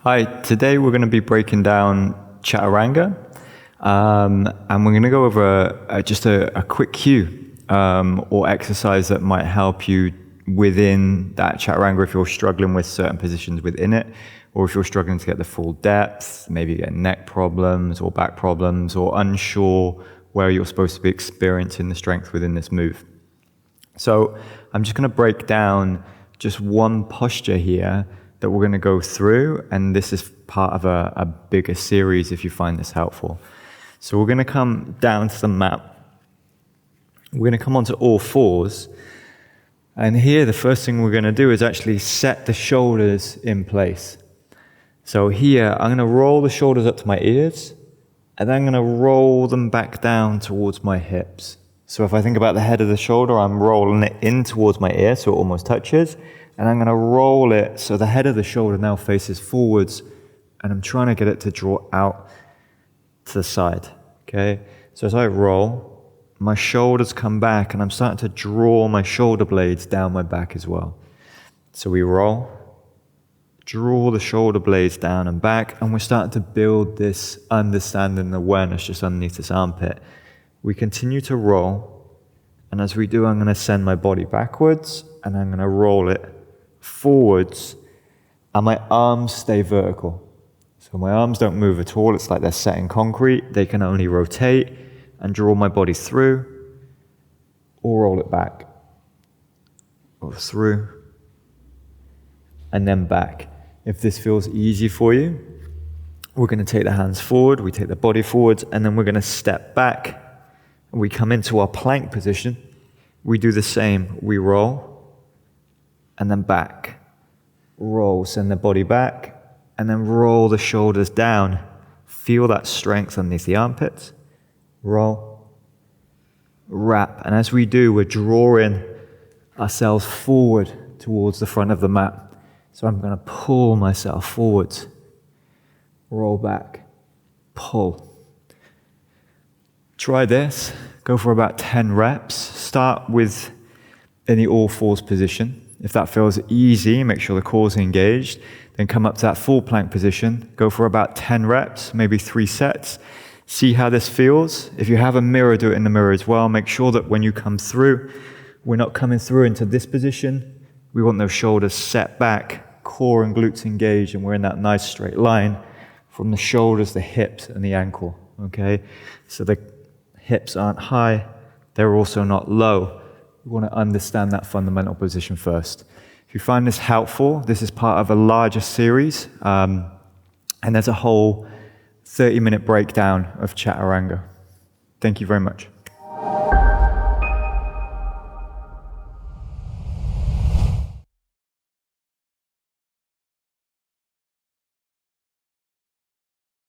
Hi, today we're going to be breaking down Chaturanga, and we're going to go over just a quick cue or exercise that might help you within that Chaturanga if you're struggling with certain positions within it, or if you're struggling to get the full depth, maybe you get neck problems or back problems, or unsure where you're supposed to be experiencing the strength within this move. So I'm just going to break down just one posture here that we're going to go through, and this is part of a bigger series if you find this helpful. So we're going to come down to the mat. We're going to come onto all fours, and here the first thing we're going to do is actually set the shoulders in place. So here I'm going to roll the shoulders up to my ears, and then I'm going to roll them back down towards my hips. So if I think about the head of the shoulder, I'm rolling it in towards my ear so it almost touches, and I'm going to roll it so the head of the shoulder now faces forwards, and I'm trying to get it to draw out to the side. Okay? So as I roll, my shoulders come back, and I'm starting to draw my shoulder blades down my back as well. So we roll, draw the shoulder blades down and back, and we're starting to build this understanding and awareness just underneath this armpit. We continue to roll, and as we do, I'm going to send my body backwards, and I'm going to roll it forwards, and my arms stay vertical. So my arms don't move at all. It's like they're set in concrete. They can only rotate and draw my body through, or roll it back, or through, and then back. If this feels easy for you, we're going to take the hands forward, we take the body forwards, and then we're going to step back. We come into our plank position. We do the same. We roll, and then back. Roll, send the body back, and then roll the shoulders down. Feel that strength underneath the armpits. Roll, wrap, and as we do, we're drawing ourselves forward towards the front of the mat. So I'm going to pull myself forwards, roll back, pull. Try this. Go for about 10 reps. Start with in the all fours position. If that feels easy, make sure the core's engaged. Then come up to that full plank position. Go for about 10 reps, maybe 3 sets. See how this feels. If you have a mirror, do it in the mirror as well. Make sure that when you come through, we're not coming through into this position. We want those shoulders set back, core and glutes engaged, and we're in that nice straight line from the shoulders, the hips, and the ankle. Okay? So the hips aren't high. They're also not low. We want to understand that fundamental position first. If you find this helpful, this is part of a larger series, and there's a whole 30-minute breakdown of Chaturanga. Thank you very much.